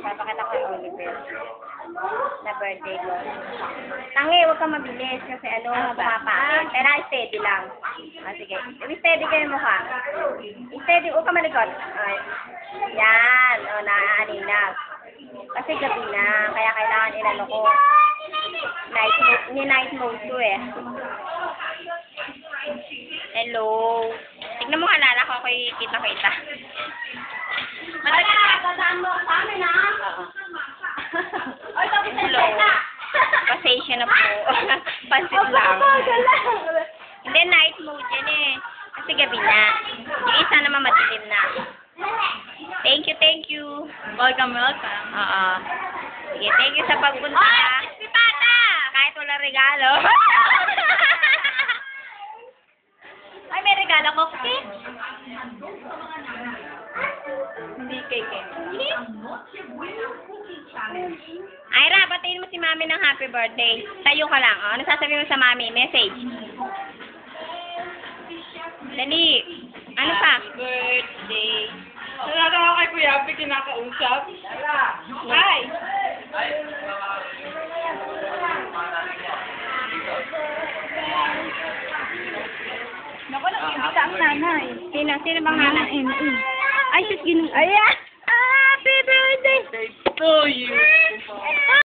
Papakita ko yung Oliver na birthday ko. Tangi, huwag kang mabilis kasi pumapakit. Pero steady lang. Sige. Steady kayo mukha. Steady, huwag kang malikot. Yan. Naaaninag. Kasi gabi na. Kaya kailangan inano ko. Night mode ko eh. Hello. Tignan mo kalala ko ako'y kita-kita. Dadaan mo sa amin, ha? Hello. Pasensya na po. Pansit lang. Hindi, night mode yan eh. Kasi gabi na. Yung isa naman madilim na. Thank you. Welcome. Sige, thank you sa pagpunta. Si Pata! Kahit wala regalo. Ay, may regalo ko. Hindi kay Ken. Ira, batiin mo si Mami ng happy birthday. Tayo ka lang. Ano sasabihin mo sa Mami? Message. Dali. Ano pa? Birthday. Nalala kay Kuya Api kinakausap. Hi! Naku, nag-ibig ang nanay. Sino bang nanay? Ay, sis, Ayan! Happy birthday To you.